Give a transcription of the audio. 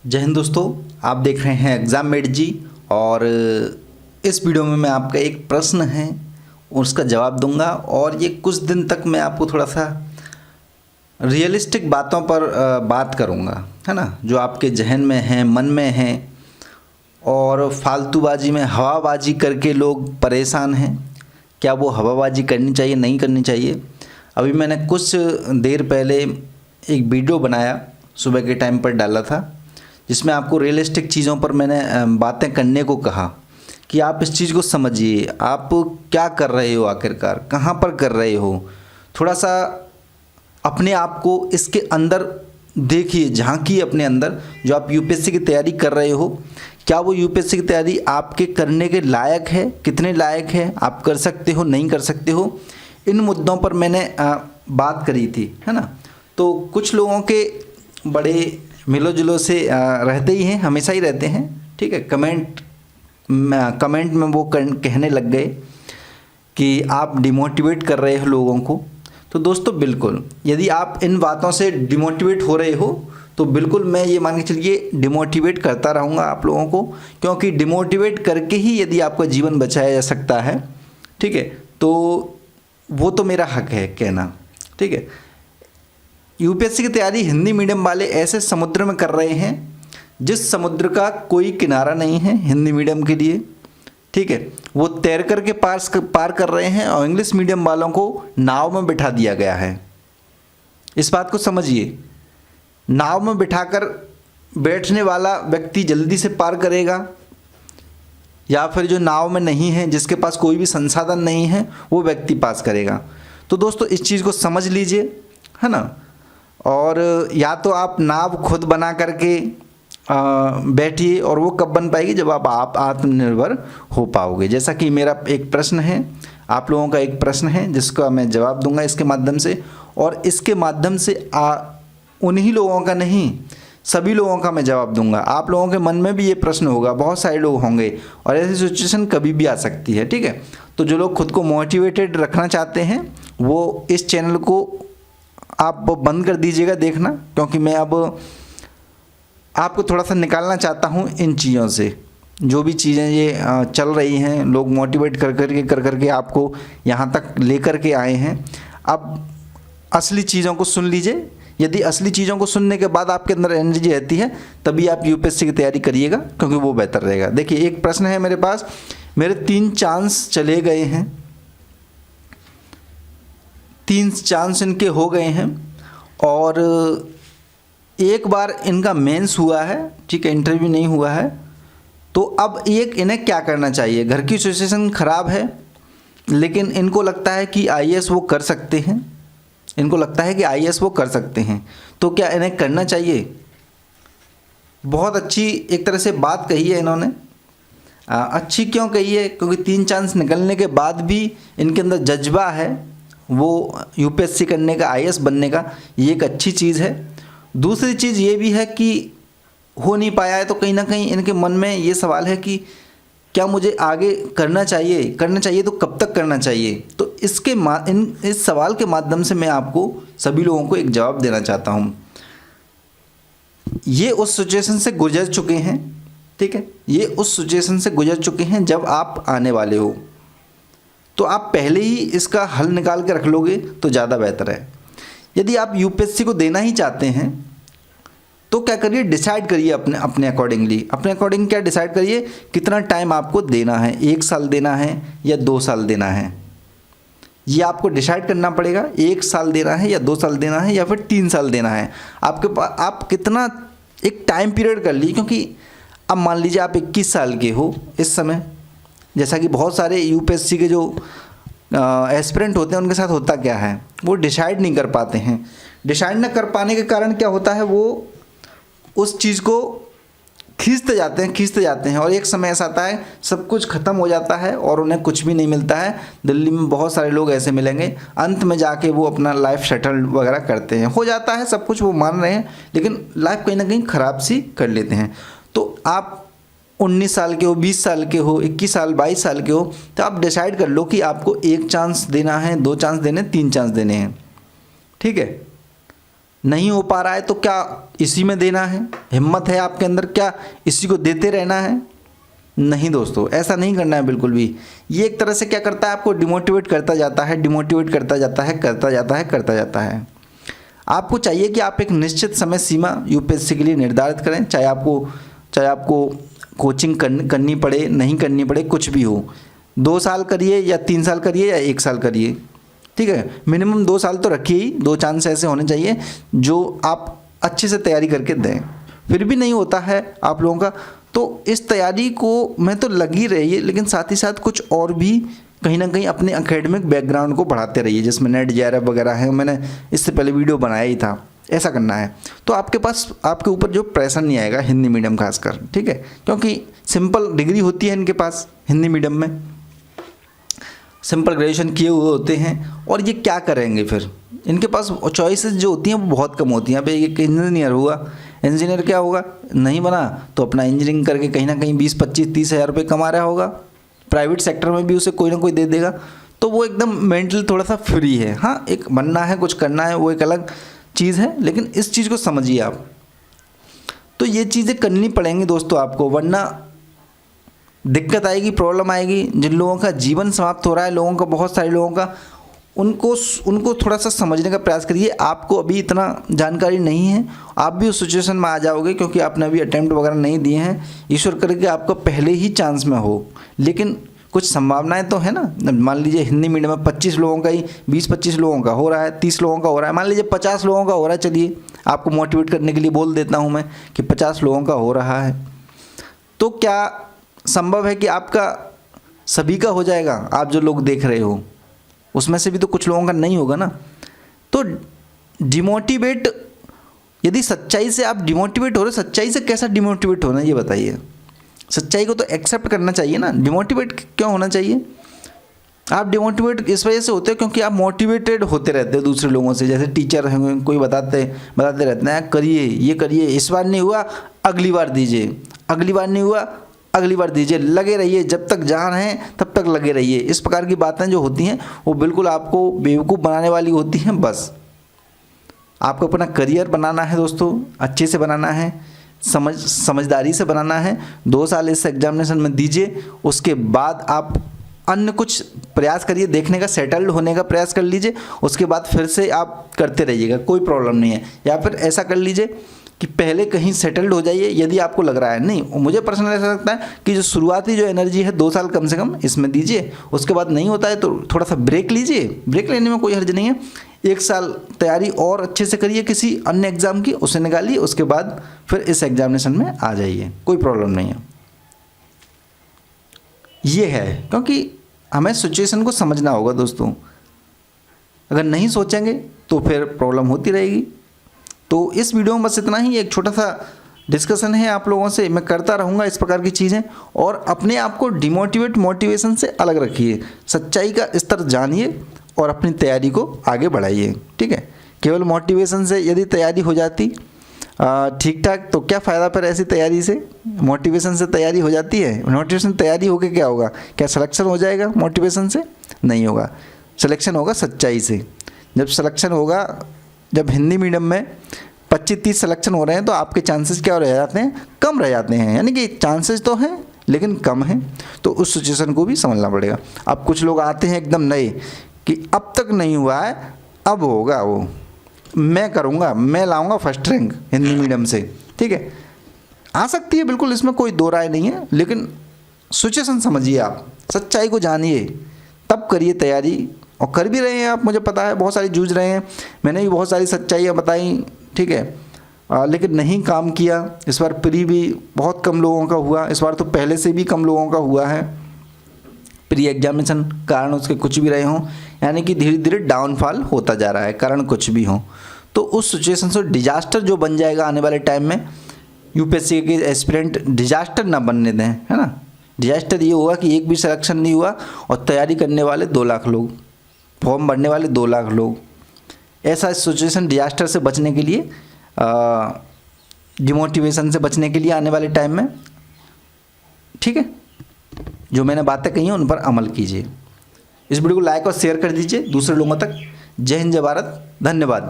जय हिंद दोस्तों, आप देख रहे हैं एग्ज़ाम मेट जी। और इस वीडियो में मैं आपका एक प्रश्न है उसका जवाब दूंगा। और ये कुछ दिन तक मैं आपको थोड़ा सा रियलिस्टिक बातों पर बात करूंगा, है ना, जो आपके जहन में हैं, मन में हैं। और फालतूबाजी में हवाबाजी करके लोग परेशान हैं। क्या वो हवाबाजी करनी चाहिए, नहीं करनी चाहिए? अभी मैंने कुछ देर पहले एक वीडियो बनाया, सुबह के टाइम पर डाला था, जिसमें आपको रियलिस्टिक चीज़ों पर मैंने बातें करने को कहा कि आप इस चीज़ को समझिए, आप क्या कर रहे हो, आखिरकार कहाँ पर कर रहे हो। थोड़ा सा अपने आप को इसके अंदर देखिए, झांकिए अपने अंदर। जो आप यूपीएससी की तैयारी कर रहे हो, क्या वो यूपीएससी की तैयारी आपके करने के लायक है? कितने लायक है? आप कर सकते हो, नहीं कर सकते हो? इन मुद्दों पर मैंने बात करी थी, है ना। तो कुछ लोगों के बड़े मिलो जुलो से रहते ही हैं, हमेशा ही रहते हैं, ठीक है। कमेंट में वो कहने लग गए कि आप डिमोटिवेट कर रहे हो लोगों को। तो दोस्तों बिल्कुल, यदि आप इन बातों से डिमोटिवेट हो रहे हो तो बिल्कुल मैं ये मान के चलिए डिमोटिवेट करता रहूँगा आप लोगों को, क्योंकि डिमोटिवेट करके ही यदि आपका जीवन बचाया जा सकता है, ठीक है, तो वो तो मेरा हक है कहना, ठीक है। यूपीएससी की तैयारी हिंदी मीडियम वाले ऐसे समुद्र में कर रहे हैं जिस समुद्र का कोई किनारा नहीं है हिंदी मीडियम के लिए, ठीक है। वो तैर करके पार कर रहे हैं और इंग्लिश मीडियम वालों को नाव में बिठा दिया गया है। इस बात को समझिए, नाव में बिठाकर बैठने वाला व्यक्ति जल्दी से पार करेगा, या फिर जो नाव में नहीं है, जिसके पास कोई भी संसाधन नहीं है, वो व्यक्ति पास करेगा। तो दोस्तों इस चीज़ को समझ लीजिए, है ना। और या तो आप नाव खुद बना करके बैठिए, और वो कब बन पाएगी? जब आप आत्मनिर्भर हो पाओगे। जैसा कि मेरा एक प्रश्न है, आप लोगों का एक प्रश्न है जिसका मैं जवाब दूंगा इसके माध्यम से। और इसके माध्यम से उन्हीं लोगों का नहीं, सभी लोगों का मैं जवाब दूंगा। आप लोगों के मन में भी ये प्रश्न होगा, बहुत सारे लोग होंगे, और ऐसी सिचुएशन कभी भी आ सकती है, ठीक है। तो जो लोग खुद को मोटिवेटेड रखना चाहते हैं वो इस चैनल को आप बंद कर दीजिएगा देखना, क्योंकि मैं अब आपको थोड़ा सा निकालना चाहता हूँ इन चीज़ों से। जो भी चीज़ें ये चल रही हैं, लोग मोटिवेट कर करके आपको यहाँ तक लेकर के आए हैं। अब असली चीज़ों को सुन लीजिए। यदि असली चीज़ों को सुनने के बाद आपके अंदर एनर्जी रहती है, तभी आप यूपीएससी की तैयारी करिएगा, क्योंकि वो बेहतर रहेगा। देखिए, एक प्रश्न है मेरे पास, मेरे 3 चांस चले गए हैं, 3 चांस इनके हो गए हैं, और एक बार इनका मेंस हुआ है, ठीक है, इंटरव्यू नहीं हुआ है। तो अब इन्हें क्या करना चाहिए? घर की सिचुएशन ख़राब है, लेकिन इनको लगता है कि आईएएस वो कर सकते हैं, इनको लगता है कि आईएएस वो कर सकते हैं। तो क्या इन्हें करना चाहिए? बहुत अच्छी एक तरह से बात कही है इन्होंने। अच्छी क्यों कही है? क्योंकि 3 चांस निकलने के बाद भी इनके अंदर जज्बा है वो यूपीएससी करने का, आईएएस बनने का। ये एक अच्छी चीज़ है। दूसरी चीज़ ये भी है कि हो नहीं पाया है, तो कहीं ना कहीं इनके मन में ये सवाल है कि क्या मुझे आगे करना चाहिए? करना चाहिए तो कब तक करना चाहिए? तो इस सवाल के माध्यम से मैं आपको सभी लोगों को एक जवाब देना चाहता हूँ। ये उस सिचुएशन से गुजर चुके हैं, ठीक है, ये उस सिचुएशन से गुजर चुके हैं जब आप आने वाले हो। तो आप पहले ही इसका हल निकाल के रख लोगे तो ज़्यादा बेहतर है। यदि आप यूपीएससी को देना ही चाहते हैं तो क्या करिए, डिसाइड करिए अपने अकॉर्डिंगली। अपने अकॉर्डिंग क्या डिसाइड करिए, कितना टाइम आपको देना है, 1 साल देना है या 2 साल देना है, ये आपको डिसाइड करना पड़ेगा। 1 साल देना है या 2 साल देना है या फिर 3 साल देना है आपके पास। आप कितना एक टाइम पीरियड कर लीजिए, क्योंकि अब मान लीजिए आप 21 साल के हो इस समय, जैसा कि बहुत सारे यूपीएससी के जो एस्पिरेंट होते हैं उनके साथ होता क्या है, वो डिसाइड नहीं कर पाते हैं। डिसाइड न कर पाने के कारण क्या होता है, वो उस चीज़ को खींचते जाते हैं, और एक समय ऐसा आता है सब कुछ ख़त्म हो जाता है और उन्हें कुछ भी नहीं मिलता है। दिल्ली में बहुत सारे लोग ऐसे मिलेंगे, अंत में जाके वो अपना लाइफ सेटल वगैरह करते हैं, हो जाता है सब कुछ, वो मान रहे हैं, लेकिन लाइफ कहीं ना कहीं ख़राब सी कर लेते हैं। तो आप 19 साल के हो, 20 साल के हो, 21 साल, 22 साल के हो, तो आप डिसाइड कर लो कि आपको 1 चांस देना है, 2 चांस देने, 3 चांस देने हैं, ठीक है। नहीं हो पा रहा है तो क्या इसी में देना है? हिम्मत है आपके अंदर, क्या इसी को देते रहना है? नहीं दोस्तों, ऐसा नहीं करना है बिल्कुल भी। ये एक तरह से क्या करता है, आपको डिमोटिवेट करता जाता है, डिमोटिवेट करता जाता है, करता जाता है, करता जाता है। आपको चाहिए कि आप एक निश्चित समय सीमा यूपीएससी के लिए निर्धारित करें, चाहे आपको कोचिंग करनी पड़े, नहीं करनी पड़े, कुछ भी हो। 2 साल करिए या 3 साल करिए या 1 साल करिए, ठीक है। मिनिमम 2 साल तो रखिए ही, 2 चांस ऐसे होने चाहिए जो आप अच्छे से तैयारी करके दें। फिर भी नहीं होता है आप लोगों का, तो इस तैयारी को मैं तो लगी रहिए, लेकिन साथ ही साथ कुछ और भी कहीं ना कहीं अपने एकेडमिक बैकग्राउंड को बढ़ाते रहिए, जिसमें नेट जेआरएफ वगैरह है, मैंने इससे पहले वीडियो बनाया ही था। ऐसा करना है तो आपके ऊपर जो प्रेशर नहीं आएगा, हिंदी मीडियम खासकर, ठीक है, क्योंकि सिंपल डिग्री होती है इनके पास, हिंदी मीडियम में सिंपल ग्रेजुएशन किए हुए होते हैं। और ये क्या करेंगे फिर, इनके पास चॉइसेस जो होती हैं वो बहुत कम होती हैं। अब एक इंजीनियर हुआ, इंजीनियर क्या होगा, नहीं बना तो अपना इंजीनियरिंग करके कहीं ना कहीं 20-25-30 हज़ार रुपये कमा रहा होगा, प्राइवेट सेक्टर में भी उसे कोई ना कोई दे देगा, तो वो एकदम मेंटली थोड़ा सा फ्री है। हाँ, एक बनना है, कुछ करना है, वो एक अलग चीज़ है, लेकिन इस चीज़ को समझिए आप। तो ये चीज़ें करनी पड़ेंगी दोस्तों आपको, वरना दिक्कत आएगी, प्रॉब्लम आएगी। जिन लोगों का जीवन समाप्त हो रहा है, लोगों का, बहुत सारे लोगों का, उनको थोड़ा सा समझने का प्रयास करिए। आपको अभी इतना जानकारी नहीं है, आप भी उस सिचुएशन में आ जाओगे क्योंकि आपने अभी अटेम्प्ट वगैरह नहीं दिए हैं। ईश्वर करके आपका पहले ही चांस में हो, लेकिन कुछ संभावनाएं तो है ना। मान लीजिए हिंदी मीडियम में 25 लोगों का ही, 20-25 लोगों का हो रहा है, 30 लोगों का हो रहा है, मान लीजिए 50 लोगों का हो रहा है। चलिए आपको मोटिवेट करने के लिए बोल देता हूँ मैं कि 50 लोगों का हो रहा है, तो क्या संभव है कि आपका सभी का हो जाएगा? आप जो लोग देख रहे हो उसमें से भी तो कुछ लोगों का नहीं होगा ना। तो डिमोटिवेट, यदि सच्चाई से आप डिमोटिवेट हो रहे, सच्चाई से कैसा डिमोटिवेट होना, ये बताइए। सच्चाई को तो एक्सेप्ट करना चाहिए ना, डिमोटिवेट क्यों होना चाहिए? आप डिमोटिवेट इस वजह से होते हो क्योंकि आप मोटिवेटेड होते रहते हो दूसरे लोगों से। जैसे टीचर हैं, कोई बताते रहते हैं, करिए, ये करिए, इस बार नहीं हुआ अगली बार दीजिए, अगली बार नहीं हुआ अगली बार दीजिए, लगे रहिए, जब तक जान है तब तक लगे रहिए। इस प्रकार की बातें जो होती हैं वो बिल्कुल आपको बेवकूफ़ बनाने वाली होती हैं। बस आपको अपना करियर बनाना है दोस्तों, अच्छे से बनाना है, समझदारी से बनाना है। 2 साल इस एग्जामिनेशन में दीजिए, उसके बाद आप अन्य कुछ प्रयास करिए, देखने का, सेटल्ड होने का प्रयास कर लीजिए। उसके बाद फिर से आप करते रहिएगा, कोई प्रॉब्लम नहीं है। या फिर ऐसा कर लीजिए कि पहले कहीं सेटल्ड हो जाइए, यदि आपको लग रहा है। नहीं, मुझे पर्सनल ऐसा लगता है कि जो शुरुआती जो एनर्जी है 2 साल कम से कम इसमें दीजिए, उसके बाद नहीं होता है तो थोड़ा सा ब्रेक लीजिए। ब्रेक लेने में कोई हर्ज नहीं है। 1 साल तैयारी और अच्छे से करिए किसी अन्य एग्ज़ाम की, उसे निकालिए, उसके बाद फिर इस एग्जामिनेशन में आ जाइए, कोई प्रॉब्लम नहीं है। ये है, क्योंकि हमें सिचुएशन को समझना होगा दोस्तों। अगर नहीं सोचेंगे तो फिर प्रॉब्लम होती रहेगी। तो इस वीडियो में बस इतना ही, एक छोटा सा डिस्कशन है आप लोगों से। मैं करता रहूँगा इस प्रकार की चीज़ें, और अपने आप को मोटिवेशन से अलग रखिए, सच्चाई का स्तर जानिए और अपनी तैयारी को आगे बढ़ाइए, ठीक है। केवल मोटिवेशन से यदि तैयारी हो जाती ठीक ठाक तो क्या फ़ायदा फिर ऐसी तैयारी से? मोटिवेशन से तैयारी हो जाती है, मोटिवेशन तैयारी होके क्या होगा? क्या सिलेक्शन हो जाएगा? मोटिवेशन से नहीं होगा, सिलेक्शन होगा सच्चाई से। जब सिलेक्शन होगा, जब हिंदी मीडियम में 25-30 सिलेक्शन हो रहे हैं तो आपके चांसेस क्या रह जाते हैं? कम रह जाते हैं। यानी कि चांसेस तो हैं लेकिन कम हैं। तो उस सिचुएशन को भी समझना पड़ेगा। अब कुछ लोग आते हैं एकदम नए कि अब तक नहीं हुआ है, अब होगा, वो मैं करूँगा, मैं लाऊंगा फर्स्ट रैंक हिंदी मीडियम से, ठीक है। आ सकती है बिल्कुल, इसमें कोई दो राय नहीं है, लेकिन सिचुएशन समझिए आप, सच्चाई को जानिए, तब करिए तैयारी। और कर भी रहे हैं आप, मुझे पता है बहुत सारी जूझ रहे हैं, मैंने भी बहुत सारी सच्चाइयाँ बताई, ठीक है, लेकिन नहीं काम किया। इस बार प्री भी बहुत कम लोगों का हुआ, इस बार तो पहले से भी कम लोगों का हुआ है प्री एग्जामिनेशन, कारण उसके कुछ भी रहे हों। यानी कि धीरे धीरे डाउनफॉल होता जा रहा है, कारण कुछ भी हो। तो उस सिचुएशन से डिजास्टर जो बन जाएगा आने वाले टाइम में, यूपीएससी के एस्पिरेंट डिजास्टर ना बनने दें, है ना। डिजास्टर ये होगा कि एक भी सिलेक्शन नहीं हुआ और तैयारी करने वाले 2 लाख लोग, फॉर्म भरने वाले 2 लाख लोग। ऐसा सिचुएशन डिजास्टर से बचने के लिए, डिमोटिवेशन से बचने के लिए आने वाले टाइम में, ठीक है, जो मैंने बातें कही हैं उन पर अमल कीजिए। इस वीडियो को लाइक और शेयर कर दीजिए दूसरे लोगों तक। जय हिंद, जय भारत, धन्यवाद।